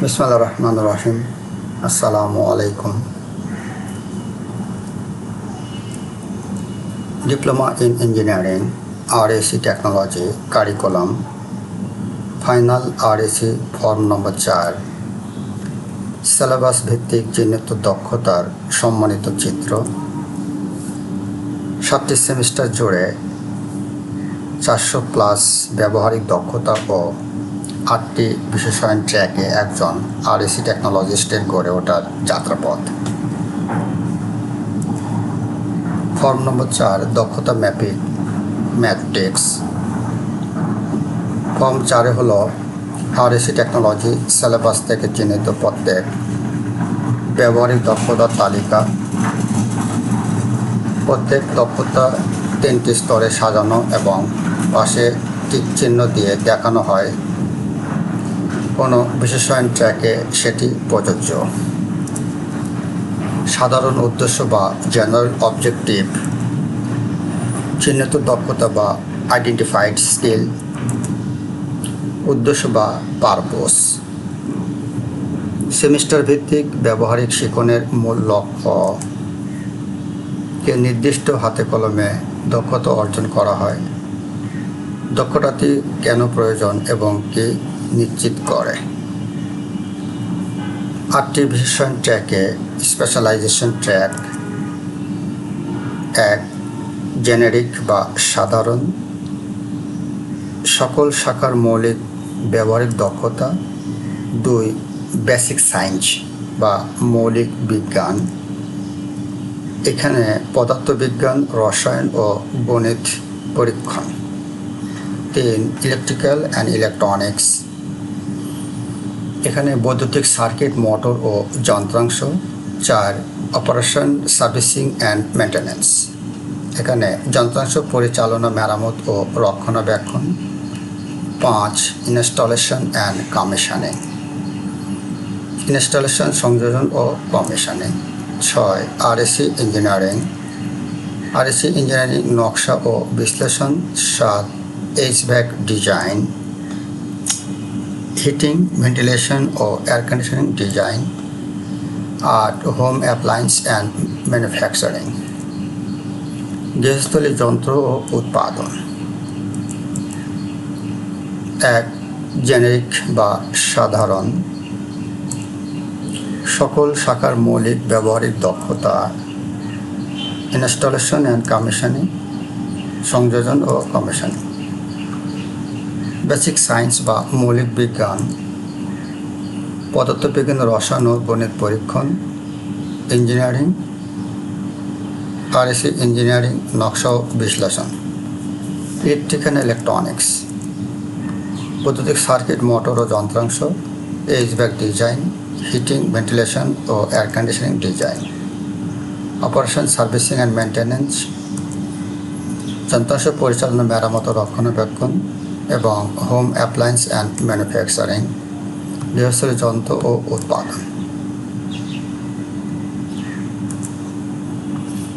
বিসমিল্লাহির রহমানির রহিম। আসসালামু আলাইকুম। Diploma in engineering RAC technology curriculum final RAC form number 4 syllabus ভিত্তিক চিহ্নিত দক্ষতার সম্মানিত চিত্র। 7টি সেমিস্টার জুড়ে 400+ ব্যবহারিক দক্ষতা ও 8টি বিশেষায়ন ট্র্যাকে একজন RAC টেকনোলজিস্টের গড়ে ওঠার যাত্রাপথ। ফর্ম নম্বর 4 দক্ষতা ম্যাপিং ম্যাট্রিক্স। ফর্ম 4 হলো RAC টেকনোলজি সিলেবাস থেকে চিহ্নিত প্রত্যেক ব্যবহারিক দক্ষতার তালিকা। প্রত্যেক দক্ষতা 3টি স্তরে সাজানো এবং পাশে টিক চিহ্ন দিয়ে দেখানো হয় কোনো বিশেষায়ন ট্র্যাকে সেটি প্রযোজ্য। সাধারণ উদ্দেশ্য বা জেনারেল অবজেক্টিভ চিহ্নিত দক্ষতা বা আইডেন্টিফাইড স্কিল। উদ্দেশ্য বা পারপোজ সেমিস্টার ভিত্তিক ব্যবহারিক শিক্ষণের মূল লক্ষ্য কে নির্দিষ্ট হাতে কলমে দক্ষতা অর্জন করা হয়, দক্ষতাটি কেন প্রয়োজন এবং কি নিশ্চিত করে। 8টি বিশেষায়ন ট্র্যাকে স্পেশালাইজেশন ট্র্যাক। 1 জেনেরিক বা সাধারণ, সকল শাখার মৌলিক ব্যবহারিক দক্ষতা। 2 বেসিক সায়েন্স বা মৌলিক বিজ্ঞান, এখানে পদার্থবিজ্ঞান, রসায়ন ও গণিত পরীক্ষণ। 3 ইলেকট্রিক্যাল অ্যান্ড ইলেকট্রনিক্স, এখানে বৈদ্যুতিক সার্কিট, মোটর ও যন্ত্রাংশ। 4 অপারেশন, সার্ভিসিং অ্যান্ড মেনটেন্যান্স, এখানে যন্ত্রাংশ পরিচালনা, মেরামত ও রক্ষণাবেক্ষণ। 5 ইনস্টলেশন অ্যান্ড কমিশনিং, ইনস্টলেশন, সংযোজন ও commissioning. 6 RAC engineering, RAC engineering নকশা ও বিশ্লেষণ। 7 HVAC ডিজাইন, হিটিং, ভেন্টিলেশন ও air conditioning design. 8 home appliance and manufacturing, গৃহস্থলী যন্ত্র ও উৎপাদন। 1 জেনেরিক বা সাধারণ, সকল শাখার মৌলিক ব্যবহারিক দক্ষতা, ইনস্টলেশন অ্যান্ড কমিশনিং, সংযোজন ও কমিশনিং। বেসিক সায়েন্স বা মৌলিক বিজ্ঞান, পদার্থবিজ্ঞান, রসায়ন ও গণিত পরীক্ষণ। ইঞ্জিনিয়ারিং, RAC ইঞ্জিনিয়ারিং নকশা ও বিশ্লেষণ। ইলেকট্রিক্যাল অ্যান্ড ইলেকট্রনিক্স, বৈদ্যুতিক সার্কিট, মোটর ও যন্ত্রাংশ। HVAC ডিজাইন, হিটিং, ভেন্টিলেশন ও air conditioning design. Operation, servicing and maintenance, যন্ত্রাংশ পরিচালনা, মেরামত ও রক্ষণাবেক্ষণ। এবং হোম অ্যাপ্লায়েন্স অ্যান্ড ম্যানুফ্যাকচারিং, গৃহস্থলী যন্ত্র ও উৎপাদন।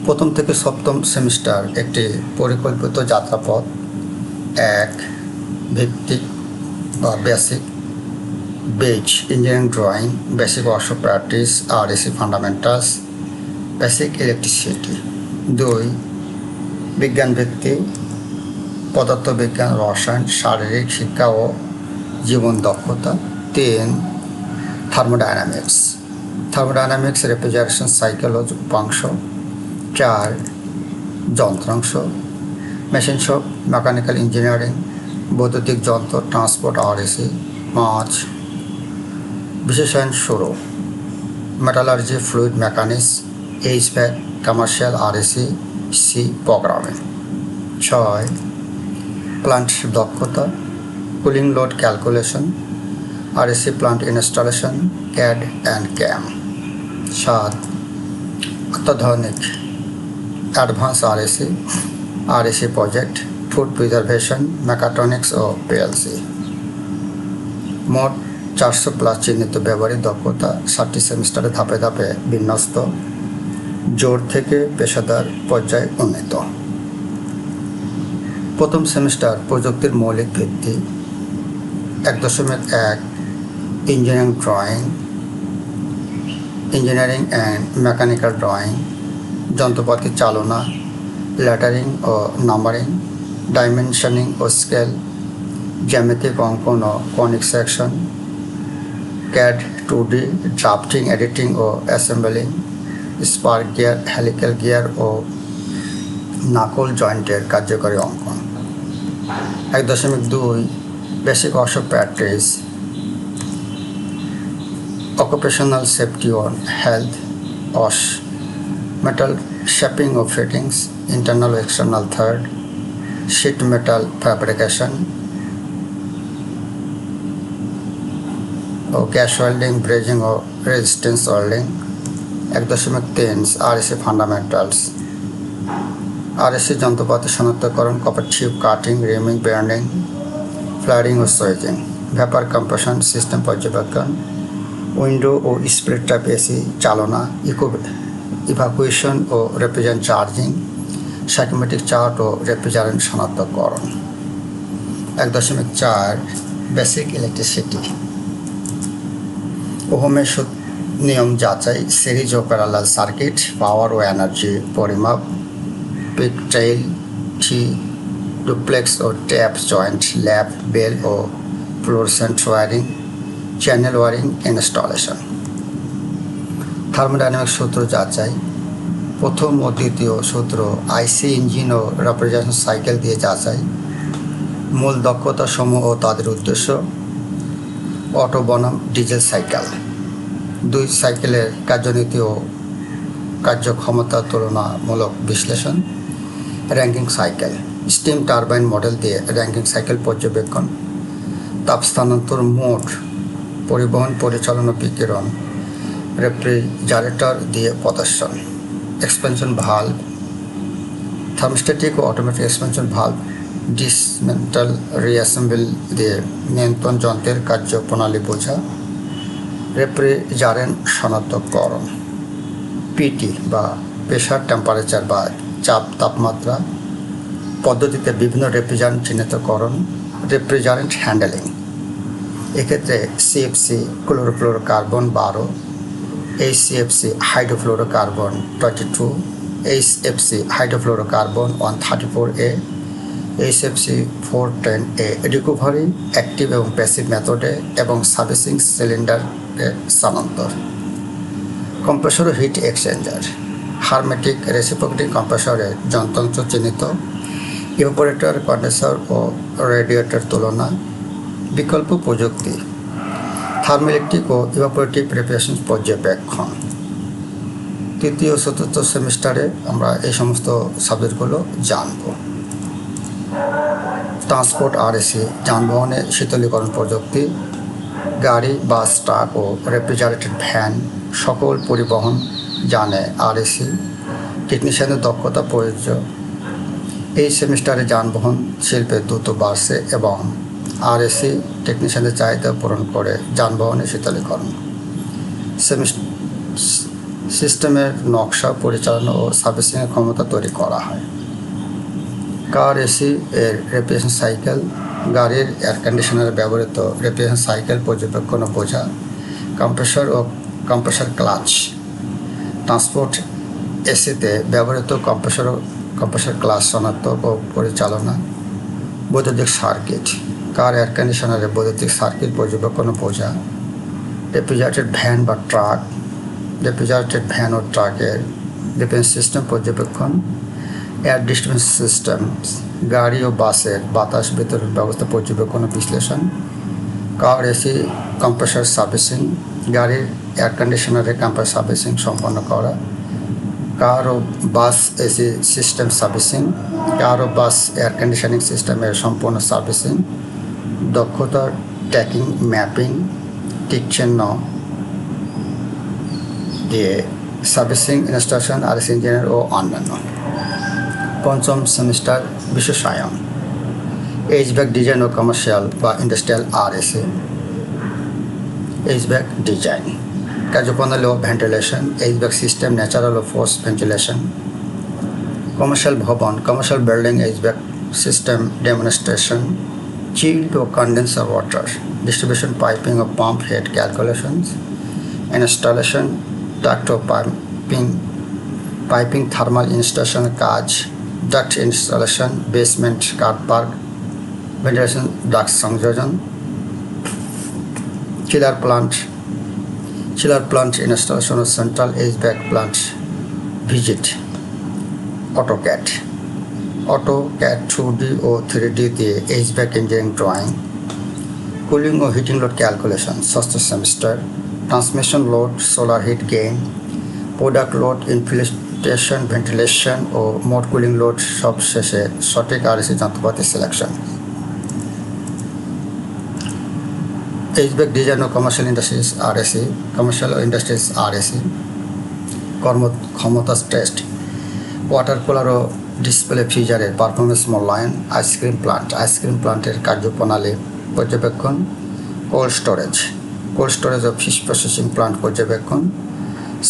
প্রথম থেকে সপ্তম সেমিস্টার একটি পরিকল্পিত যাত্রাপথ। 1 ভিত্তিক বা basic base engineering drawing, basic workshop practice, RAC fundamentals, basic electricity. 2 বিজ্ঞান ভিত্তিক পদার্থবিজ্ঞান, রসায়ন, শারীরিক শিক্ষা ও জীবন দক্ষতা। 3 থার্মোডাইনামিক্স, রেফ্রিজারেশন সাইকেল ও উপাংশ। 4 যন্ত্রাংশ, মেশিন শপ, মেকানিক্যাল ইঞ্জিনিয়ারিং, বৈদ্যুতিক যন্ত্র, ট্রান্সপোর্ট, RAC। 5 বিশেষায়ন শুরু, metallurgy, fluid mechanics, HVAC, commercial, RAC, C programming. 6 plant দক্ষতা, cooling load calculation, RAC plant installation, CAD and CAM। 7 অত্যাধুনিক advance RAC project, food preservation, mechatronics ও PLC। মোট 400+ চিহ্নিত ব্যবহারিক দক্ষতা 7টি সেমিস্টারে ধাপে ধাপে বিন্যস্ত, জোর থেকে পেশাদার পর্যায়ে উন্নীত। প্রথম সেমিস্টার প্রযুক্তির মৌলিক ভিত্তি। 1.1 engineering drawing, engineering and mechanical drawing, যন্ত্রপাতি চালনা, lettering ও numbering, dimensioning ও scale, জ্যামিতিক অঙ্কন ও conic section, CAD 2D, drafting, editing ও assembling, spark gear, helical gear ও নাকল জয়েন্টের কার্যকরী অঙ্কন। 1.2 basic workshop practice, occupational safety or health, OSH, metal shaping of fittings, internal or external third, sheet metal fabrication, or gas welding, brazing or resistance welding। 1.3 RSC fundamentals, RSC যন্ত্রপাতি শনাক্তকরণ, copper tube cutting, reaming, burning, flaring ও switching, vapour compression system পর্যবেক্ষণ, window ও split type AC চালনা, evacuation ও refrigerant charging, psychrometric chart ও refrigerant শনাক্তকরণ। 1.4 basic electricity, ওহমের নিয়ম যাচাই, সিরিজ ও প্যারালাল সার্কিট, পাওয়ার ও এনার্জি পরিমাপ, পিক টেইল, টি, ডুপ্লেক্স ও ট্যাপ জয়েন্ট, ল্যাব, বেল ও fluorescent wiring, channel wiring installation. Thermodynamic সূত্র যাচাই, প্রথম ও দ্বিতীয় সূত্র আইসি ইঞ্জিন ও রেফ্রিজারেশন সাইকেল দিয়ে যাচাই, মূল দক্ষতা সমূহ ও তাদের উদ্দেশ্য, অটো বনাম ডিজেল সাইকেল, দুই সাইকেলের কার্যনীতি ও কার্যক্ষমতা তুলনামূলক বিশ্লেষণ, ranking cycle, steam turbine model দিয়ে র্যাঙ্কিং সাইকেল পর্যবেক্ষণ, তাপ স্থানান্তর মোড, পরিবহন, পরিচালনা, বিকিরণ, রেফ্রিজারেটর দিয়ে প্রদর্শন, এক্সপেনশন ভাল্ব, থার্মোস্ট্যাটিক ও automatic expansion valve, dismantle reassemble দিয়ে নিয়ন্ত্রণ যন্ত্রের কার্যপ্রণালী বোঝা, রেফ্রিজারেন্ট শনাক্তকরণ, পিটি বা প্রেশার, টেম্পারেচার বা চাপ, তাপমাত্রা পদ্ধতিতে বিভিন্ন রেফ্রিজারেন্ট চিহ্নিতকরণ, রেফ্রিজারেন্ট হ্যান্ডেলিং। এক্ষেত্রে CFC chlorofluorocarbon 12, HCFC hydrofluorocarbon 22, HFC hydrofluorocarbon 134A, HFC 410A recovery, active এবং প্যাসিভ মেথডে এবং সার্ভিসিং সিলিন্ডারে স্থানান্তর। কম্প্রেসর ও হিট এক্সচেঞ্জার, হারমেটিক রেসিপ্রোকেটিং কম্প্রেসরে যন্ত্রাংশ চিহ্নিত, ইভাপোরেটর, কন্ডেন্সার ও রেডিয়েটর তুলনা, বিকল্প প্রযুক্তি, থার্মোইলেকট্রিক ও ইভাপোরেটিভ রেফ্রিজারেশন পর্যবেক্ষণ। তৃতীয় ও চতুর্থ সেমিস্টারে আমরা এই সমস্ত সাবজেক্টগুলো জানব। ট্রান্সপোর্ট RSC, যানবাহনের শীতলীকরণ প্রযুক্তি, গাড়ি, বাস, ট্রাক ও রেফ্রিজারেটেড ভ্যান সকল পরিবহন যানে RSC টেকনিশিয়ানের দক্ষতা প্রয়োজ্য। এই সেমিস্টারে যানবাহন শিল্পে দ্রুত বাড়ছে এবং RSC টেকনিশিয়ানদের চাহিদা পূরণ করে যানবাহনের শীতলীকরণ সিস্টেমের নকশা, পরিচালনা ও সার্ভিসিংয়ের ক্ষমতা তৈরি করা হয়। কার এসি এর রেফ্রিজারেশন সাইকেল, গাড়ির এয়ার কন্ডিশনারে ব্যবহৃত রেফ্রিজারেশন সাইকেল পর্যবেক্ষণ ও বোঝা, কম্প্রেসর ও কম্প্রেসর ক্লাচ, ট্রান্সপোর্ট এসিতে ব্যবহৃত কম্প্রেসর ক্লাচ শনাক্ত ও পরিচালনা, বৈদ্যুতিক সার্কিট, কার এয়ার কন্ডিশনারে বৈদ্যুতিক সার্কিট পর্যবেক্ষণ ও বোঝা, রেফ্রিজারেটেড ভ্যান বা ট্রাক, রেফ্রিজারেটেড ভ্যান ও ট্রাকের ডিফেন্স সিস্টেম পর্যবেক্ষণ, এয়ার ডিস্ট্রিবিউশন সিস্টেম, গাড়ি ও বাসের বাতাস বিতরণ ব্যবস্থা পর্যবেক্ষণ ও বিশ্লেষণ, কার এসি কম্প্রেসর সার্ভিসিং, গাড়ির এয়ার কন্ডিশনারের কম্প্রেসর সার্ভিসিং সম্পন্ন করা, কার ও বাস এসি সিস্টেম সার্ভিসিং, কার ও বাস এয়ার কন্ডিশনিং সিস্টেমের সম্পূর্ণ সার্ভিসিং, দক্ষতা ট্র্যাকিং, ম্যাপিং, টিক চিহ্ন দিয়ে সার্ভিসিং, ইনস্টলেশন, RSC ইঞ্জিনিয়ার ও অন্যান্য। পঞ্চম সেমিস্টার বিশেষায়ন, HVAC ডিজাইন ও কমার্শিয়াল বা ইন্ডাস্ট্রিয়াল RSC, HVAC ডিজাইন, কার্যপ্রণালী ও ভেন্টিলেশন, HVAC সিস্টেম, ন্যাচারাল ও ফোর্স ভেন্টিলেশন, কমার্শিয়াল ভবন, commercial building HVAC system demonstration, chilled ও condenser water, distribution piping of pump head calculations, installation duct of piping thermal installation কাজ, duct installation, basement car park, ventilation duct সংযোজন, chiller plant installation of central HVAC plant visit, AutoCAD 2D O 3D দিয়ে HVAC engineering drawing, cooling ও heating load calculation ষষ্ঠ semester, transmission load, solar heat gain, product load, infiltration, ventilation ও মোট cooling load সব শেষে সঠিক RAC যন্ত্রপাতি selection. HVAC design ও commercial industries RAC, কর্মক্ষমতা test, water cooler ও display ফ্রিজারের performance মূল্যায়ন, ice cream প্লান্টের কার্যপ্রণালী পর্যবেক্ষণ, কোল্ড স্টোরেজ ও ফিশ প্রসেসিং প্লান্ট পর্যবেক্ষণ,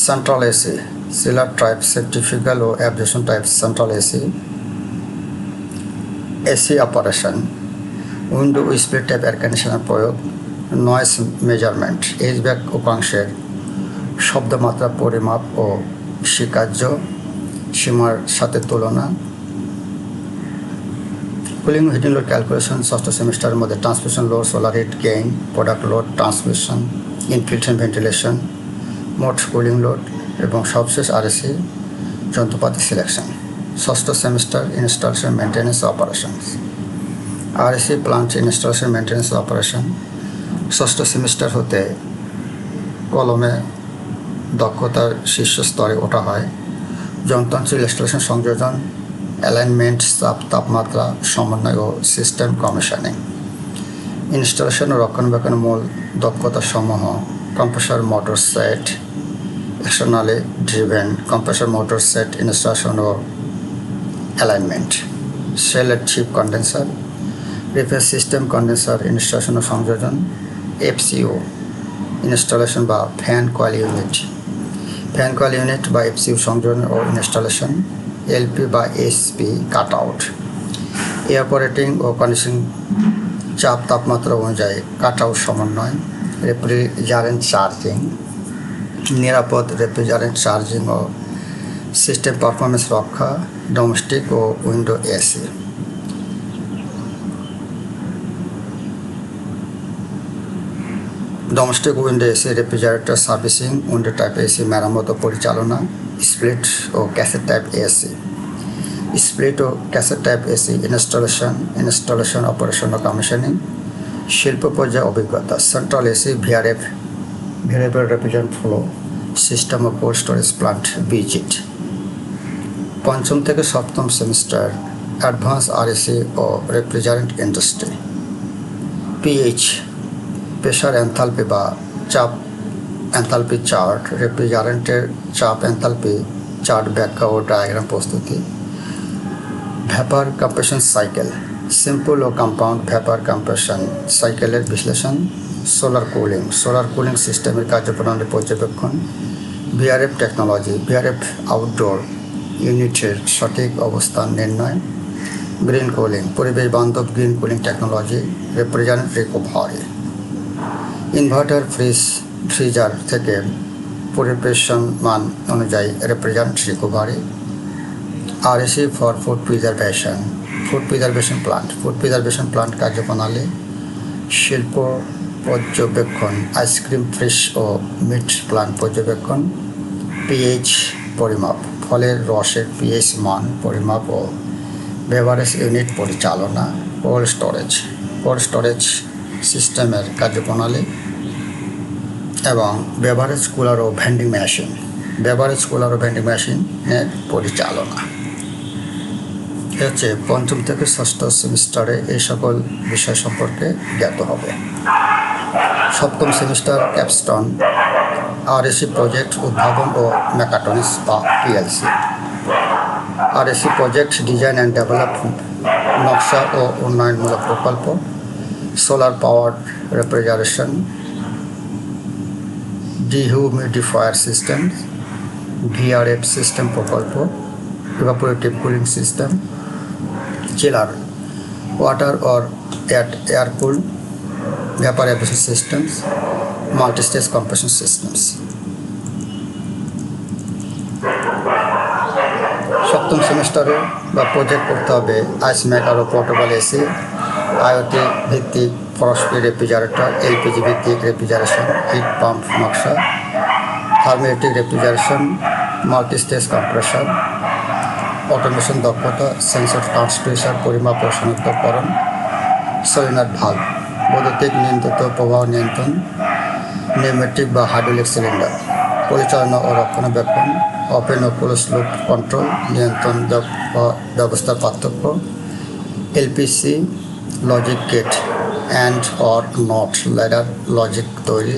সেন্ট্রাল এসি, সিলার টাইপ সেন্ট্রিফিউগাল ও absorption type central AC operation, window split type air conditioner প্রয়োগ, noise measurement, HVAC উপাংশের শব্দমাত্রা পরিমাপ ও স্বীকার্য সীমার সাথে তুলনা, কুলিং হিটিং লোড ক্যালকুলেশন ষষ্ঠ সেমিস্টারের মধ্যে transmission load, solar hit gain, product load, transmission, infiltration, ventilation, মোট কুলিং লোড এবং সবশেষ আরএসি যন্ত্রপাতি সিলেকশন। ষষ্ঠ semester installation, maintenance, operations, RAC plant installation, maintenance, operation ষষ্ঠ সেমিস্টার হতে কলমে দক্ষতার শীর্ষ স্তরে ওঠা হয়। যন্ত্রাংশের ইনস্টলেশন, সংযোজন, অ্যালাইনমেন্ট, তাপমাত্রা সমন্বয় ও সিস্টেম কমিশনিং। ইনস্টলেশন ও রক্ষণাবেক্ষণের মূল দক্ষতা সমূহ compressor motor set, externally driven compressor motor set installation ও alignment, shell and chip condenser, refresh system condenser installation ও সংযোজন, FCO ইনস্টলেশন বা ফ্যান কয়েল ইউনিট বা FCO সংযোজন ও ইনস্টলেশন, LP বা SP কাট আউট, এয়ারপোরেটিং ও কন্ডিশনিং চাপ তাপমাত্রা অনুযায়ী কাট আউট সমন্বয়, রেফ্রিজারেন্ট চার্জিং, নিরাপদ রেফ্রিজারেন্ট চার্জিং ও সিস্টেম পারফরমেন্স রক্ষা, ডোমেস্টিক ও window AC. Domestic window AC refrigerator servicing, window type AC মেরামত ও পরিচালনা, স্প্লিট ও ক্যাসেট টাইপ এসি, স্প্লিট ও cassette type AC installation, operation ও কমিশনিং, শিল্প পর্যায়ে অভিজ্ঞতা, central AC, variable refrigerant flow system ও কোল্ড স্টোরেজ প্লান্ট ভিজিট। পঞ্চম থেকে সপ্তম সেমিস্টার অ্যাডভান্স আরএসি ও refrigerant industry. PH pressure enthalpy বা চাপ এনথালপি চার্ট, রেফ্রিজারেন্টের চাপ এনথালপি চার্ট ব্যাখ্যা ও ডায়াগ্রাম প্রস্তুতি। ভ্যাপার কম্প্রেশন সাইকেল, সিম্পল ও কম্পাউন্ড ভ্যাপার কম্প্রেশন সাইকেলের বিশ্লেষণ। সোলার কুলিং সিস্টেমের কার্যপ্রণালী পর্যবেক্ষণ। VRF টেকনোলজি, VRF আউটডোর ইউনিটের সঠিক অবস্থান নির্ণয়। গ্রিন কুলিং, পরিবেশ বান্ধব green cooling technology, refrigerant recovery. Inverter freezer থেকে পরিবেশন মান অনুযায়ী refrigerant recovery. RSC for food preservation plant কার্যপ্রণালী। শিল্প পর্যবেক্ষণ, আইসক্রিম, ফিশ ও মিট প্লান্ট পর্যবেক্ষণ। PH পরিমাপ, ফলের রসের PH মান পরিমাপ ও বেভারেজ ইউনিট পরিচালনা। কোল্ড স্টোরেজ সিস্টেমের কার্যপ্রণালী এবং বেভারেজ কুলার ও ভেন্ডিং মেশিনের পরিচালনা। হচ্ছে পঞ্চম থেকে ষষ্ঠ সেমিস্টারে এই সকল বিষয় সম্পর্কে জ্ঞাত হবে। সপ্তম সেমিস্টার ক্যাপস্টোন, RSC প্রজেক্ট উদ্ভাবন ও মেকাট্রনিক্স বা PLC। RSC project design and development, নকশা ও উন্নয়নমূলক প্রকল্প। Solar power refrigeration, dehumidifier system, VRF system প্রকল্প। Evaporative cooling system. Chiller, water or air cool vapor evaporation systems, multi-stage compression systems. সপ্তম সেমিস্টারে বা প্রজেক্ট করতে হবে আইস মেকার ও পোর্টেবল এসি, আইওটি ভিত্তিক ফরস্ট্রি রেফ্রিজারেটর, এলপিজি ভিত্তিক রেফ্রিজারেশন, হিট পাম্প নকশা, থার্মেটিক refrigeration, multistage compression, automation দক্ষতা, সেন্সর ট্রান্সডুসার পরিমাপ ও শনাক্তকরণ, সলিনয়েড ভালভ, বৈদ্যুতিক নিয়ন্ত্রিত প্রবাহ নিয়ন্ত্রণ, নিউমেটিক বা হাইড্রোলিক সিলিন্ডার, পরিচালনা ও রক্ষণাবেক্ষণ, ওপেন ও ক্লোজ লুপ কন্ট্রোল, নিয়ন্ত্রণ ব্যবস্থার পার্থক্য, LPC logic gate and or not ladder logic তৈরি,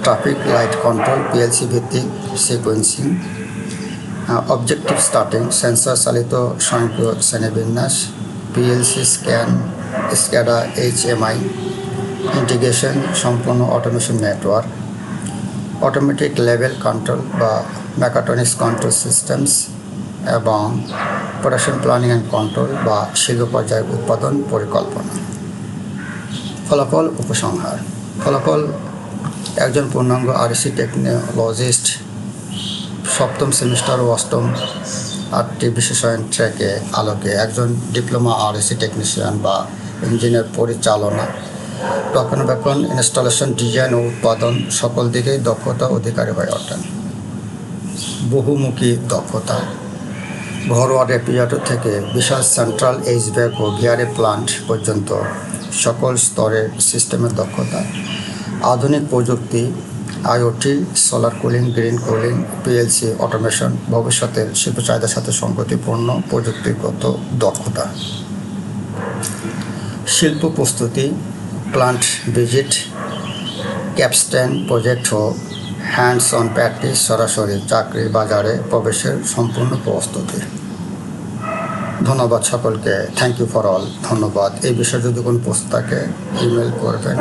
ট্রাফিক লাইট কন্ট্রোল, পিএলসি ভিত্তিক সিকোয়েন্সিং, অবজেক্টিভ স্টার্টিং, সেন্সর চালিত স্বয়ংক্রিয় শ্রেণীবিন্যাস, পিএলসি স্ক্যাডা এইচএমআই, ইন্টিগ্রেশন, সম্পূর্ণ automation network, automatic level control বা মেকাট্রনিক্স কন্ট্রোল সিস্টেমস এবং প্রোডাকশন প্ল্যানিং অ্যান্ড কন্ট্রোল বা শিল্প পর্যায়ে উৎপাদন পরিকল্পনা। ফলাফল উপসংহার। ফলাফল: একজন পূর্ণাঙ্গ আরএসি টেকনোলজিস্ট সপ্তম সেমিস্টার ও অষ্টম 8টি বিশেষায়ন ট্র্যাকে আলোকে একজন ডিপ্লোমা আরএসি টেকনিশিয়ান বা ইঞ্জিনিয়ার পরিচালনা, রক্ষণাবেক্ষণ, ইনস্টলেশন, ডিজাইন ও উৎপাদন সকল দিকেই দক্ষতা অধিকারী হয়ে ওঠেন। বহুমুখী দক্ষতা: ঘরোয়া রেফ্রিজারেটর থেকে বিশাল সেন্ট্রাল এইচভ্যাক ও ভিআরএ প্লান্ট পর্যন্ত সকল স্তরের সিস্টেমের দক্ষতা, আধুনিক প্রযুক্তি, IoT, solar cooling, green cooling, PLC, automation, ভবিষ্যতের শিল্প চাহিদার সাথে সঙ্গতিপূর্ণ প্রযুক্তিগত দক্ষতা। শিল্প প্রস্তুতি: প্লান্ট ভিজিট, ক্যাপস্টেন প্রজেক্ট ও হ্যান্ডস অন প্র্যাকটিস, সরাসরি চাকরির বাজারে প্রবেশের সম্পূর্ণ প্রস্তুতি। ধন্যবাদ সকলকে। Thank you for all. ধন্যবাদ। এই বিষয়ে যদি কোনো প্রশ্ন থাকে ইমেল করবেন।